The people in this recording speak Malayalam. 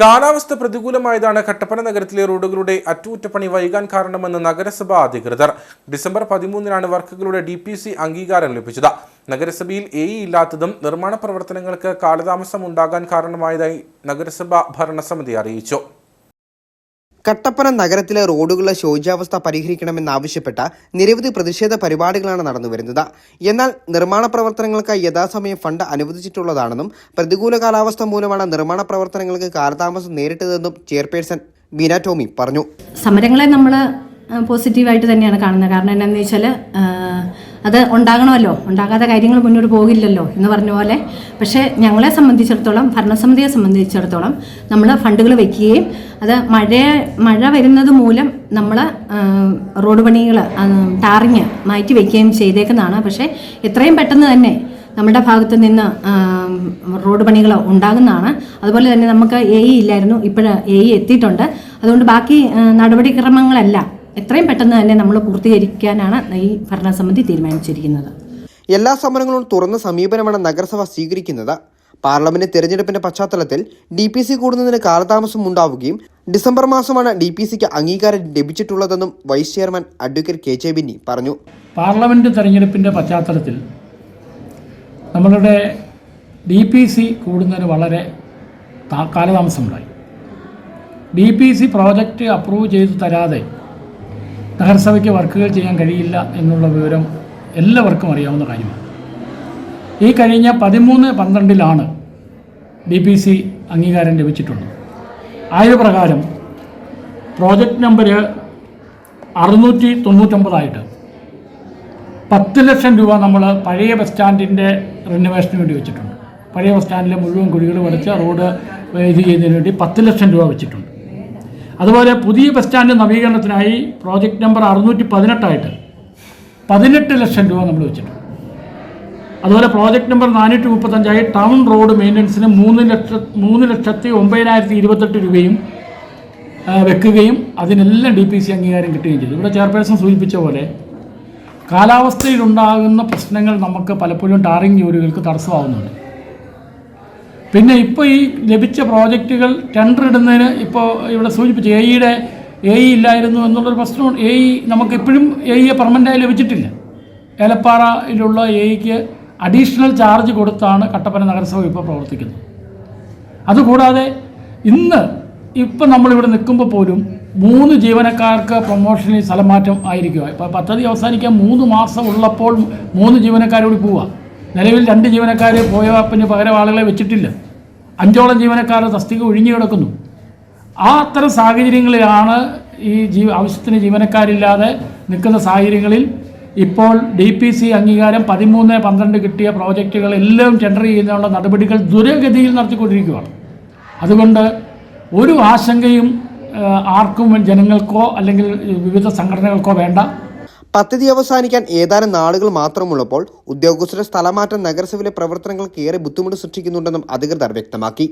കാലാവസ്ഥ പ്രതികൂലമായതാണ് കട്ടപ്പന നഗരത്തിലെ റോഡുകളുടെ അറ്റകുറ്റപ്പണി വൈകാൻ കാരണമെന്ന് നഗരസഭാ അധികൃതർ. ഡിസംബർ 13-നാണ് വർക്കുകളുടെ DPC അംഗീകാരം ലഭിച്ചത്. നഗരസഭയിൽ AE ഇല്ലാത്തതും നിർമ്മാണ പ്രവർത്തനങ്ങൾക്ക് കാലതാമസം ഉണ്ടാകാൻ കാരണമായതായി നഗരസഭാ ഭരണസമിതി അറിയിച്ചു. കട്ടപ്പന നഗരത്തിലെ റോഡുകളുടെ ശോച്യാവസ്ഥ പരിഹരിക്കണമെന്നാവശ്യപ്പെട്ട നിരവധി പ്രതിഷേധ പരിപാടികളാണ് നടന്നുവരുന്നത്. എന്നാൽ നിർമ്മാണ പ്രവർത്തനങ്ങൾക്ക് യഥാസമയം ഫണ്ട് അനുവദിച്ചിട്ടുള്ളതാണെന്നും പ്രതികൂല കാലാവസ്ഥ മൂലമാണ് നിർമ്മാണ പ്രവർത്തനങ്ങൾക്ക് കാലതാമസം നേരിട്ടതെന്നും ചെയർപേഴ്സൺ ബീന ടോമി പറഞ്ഞു. സമരങ്ങളെ നമ്മൾ പോസിറ്റീവായിട്ട് തന്നെയാണ് കാണുന്നത്. കാരണം എന്താണെന്ന് വെച്ചാൽ അത് ഉണ്ടാകണമല്ലോ, ഉണ്ടാകാത്ത കാര്യങ്ങൾ മുന്നോട്ട് പോകില്ലല്ലോ എന്ന് പറഞ്ഞ പോലെ. പക്ഷേ ഞങ്ങളെ സംബന്ധിച്ചിടത്തോളം, ഭരണസമിതിയെ സംബന്ധിച്ചിടത്തോളം നമ്മൾ ഫണ്ടുകൾ വയ്ക്കുകയും അത് മഴ വരുന്നത് മൂലം നമ്മൾ റോഡ് പണികൾ ടാറിങ് മാറ്റി വയ്ക്കുകയും ചെയ്തേക്കുന്നതാണ്. പക്ഷേ എത്രയും പെട്ടെന്ന് തന്നെ നമ്മുടെ ഭാഗത്ത് നിന്ന് റോഡ് പണികൾ ഉണ്ടാകുന്നതാണ്. അതുപോലെ തന്നെ നമുക്ക് AE ഇല്ലായിരുന്നു, ഇപ്പോൾ AE എത്തിയിട്ടുണ്ട്. അതുകൊണ്ട് ബാക്കി നടപടിക്രമങ്ങളെല്ലാം എത്രയും പെട്ടെന്ന് തന്നെ നമ്മൾ പൂർത്തീകരിക്കാനാണ് ഈ ഭരണസമിതി തീരുമാനിച്ചിരിക്കുന്നത്. എല്ലാ സമരങ്ങളും തുറന്ന സമീപനമാണ് നഗരസഭ സ്വീകരിക്കുന്നത്. പാർലമെന്റ് തെരഞ്ഞെടുപ്പിന്റെ പശ്ചാത്തലത്തിൽ DPC കൂടുന്നതിന് കാലതാമസം ഉണ്ടാവുകയും ഡിസംബർ മാസമാണ് DPCക്ക് അംഗീകാരം ലഭിച്ചിട്ടുള്ളതെന്നും vice chairman advocate KJ Binny പറഞ്ഞു. പാർലമെന്റ് തെരഞ്ഞെടുപ്പിന്റെ പശ്ചാത്തലത്തിൽ നമ്മളുടെ DPC കൂടുന്നതിന് വളരെ കാലതാമസമുണ്ടായി. DPC പ്രോജക്റ്റ് അപ്രൂവ് ചെയ്തു തരാതെ നഗരസഭയ്ക്ക് വർക്കുകൾ ചെയ്യാൻ കഴിയില്ല എന്നുള്ള വിവരം എല്ലാവർക്കും അറിയാവുന്ന കാര്യമാണ്. ഈ കഴിഞ്ഞ 13/12-ലാണ് DPC അംഗീകാരം ലഭിച്ചിട്ടുള്ളത്. ആയത് പ്രകാരം പ്രോജക്റ്റ് നമ്പർ 699 10 ലക്ഷം രൂപ നമ്മൾ പഴയ ബസ് സ്റ്റാൻഡിൻ്റെ റിനോവേഷന് വേണ്ടി വെച്ചിട്ടുണ്ട്. പഴയ ബസ് സ്റ്റാൻഡിലെ മുഴുവൻ കുഴികൾ വരച്ച് റോഡ് ഇത് ചെയ്യുന്നതിന് വേണ്ടി 10 ലക്ഷം രൂപ വെച്ചിട്ടുണ്ട്. അതുപോലെ പുതിയ ബസ് സ്റ്റാൻഡ് നവീകരണത്തിനായി പ്രോജക്റ്റ് നമ്പർ 618 18 ലക്ഷം രൂപ നമ്മൾ വെച്ചിട്ടുണ്ട്. അതുപോലെ പ്രോജക്റ്റ് നമ്പർ 435 ടൗൺ റോഡ് മെയിൻ്റനൻസിന് 3,09,028 രൂപയും വെക്കുകയും അതിനെല്ലാം DPC അംഗീകാരം കിട്ടുകയും ചെയ്തു. ഇവിടെ ചെയർപേഴ്സൺ സൂചിപ്പിച്ച പോലെ കാലാവസ്ഥയിലുണ്ടാകുന്ന പ്രശ്നങ്ങൾ നമുക്ക് പലപ്പോഴും ടാറിംഗ് ജോലികൾക്ക് തടസ്സമാവുന്നുണ്ട്. പിന്നെ ഇപ്പോൾ ഈ ലഭിച്ച പ്രോജക്റ്റുകൾ ടെൻഡർ ഇടുന്നതിന് ഇപ്പോൾ ഇവിടെ സൂചിപ്പിച്ചു AE ഇല്ലായിരുന്നു എന്നുള്ളൊരു പ്രശ്നമുണ്ട്. നമുക്കിപ്പോഴും AE പെർമനൻ്റായി ലഭിച്ചിട്ടില്ല. ഏലപ്പാറയിലുള്ള AEക്ക് അഡീഷണൽ ചാർജ് കൊടുത്താണ് കട്ടപ്പന നഗരസഭ ഇപ്പോൾ പ്രവർത്തിക്കുന്നത്. അതുകൂടാതെ ഇപ്പം നമ്മളിവിടെ നിൽക്കുമ്പോൾ പോലും 3 ജീവനക്കാർക്ക് പ്രൊമോഷനിൽ സ്ഥലമാറ്റം ആയിരിക്കുക. ഇപ്പോൾ പദ്ധതി അവസാനിക്കാൻ 3 മാസം ഉള്ളപ്പോൾ 3 ജീവനക്കാരോട് പോവുക. നിലവിൽ 2 ജീവനക്കാർ പോയ പിന്നെ പകരം ആളുകളെ വെച്ചിട്ടില്ല. 5ഓളം ജീവനക്കാർ തസ്തിക ഒഴിഞ്ഞു കിടക്കുന്നു. അത്തരം സാഹചര്യങ്ങളിലാണ് ഈ ആവശ്യത്തിന് ജീവനക്കാരില്ലാതെ നിൽക്കുന്ന സാഹചര്യങ്ങളിൽ ഇപ്പോൾ DPC അംഗീകാരം 13/12 കിട്ടിയ പ്രോജക്റ്റുകളെല്ലാം ടെൻഡർ ചെയ്യുന്നതിനുള്ള നടപടികൾ ദ്രുതഗതിയിൽ നടത്തിക്കൊണ്ടിരിക്കുകയാണ്. അതുകൊണ്ട് ഒരു ആശങ്കയും ആർക്കും, ജനങ്ങൾക്കോ അല്ലെങ്കിൽ വിവിധ സംഘടനകൾക്കോ വേണ്ട. പദ്ധതി അവസാനിക്കാൻ ഏതാനും നാളുകൾ മാത്രമുള്ളപ്പോൾ ഉദ്യോഗസ്ഥരുടെ സ്ഥലമാറ്റം നഗരസഭയിലെ പ്രവർത്തനങ്ങൾക്ക് ഏറെ ബുദ്ധിമുട്ട് സൃഷ്ടിക്കുന്നുണ്ടെന്നും അധികൃതർ വ്യക്തമാക്കി.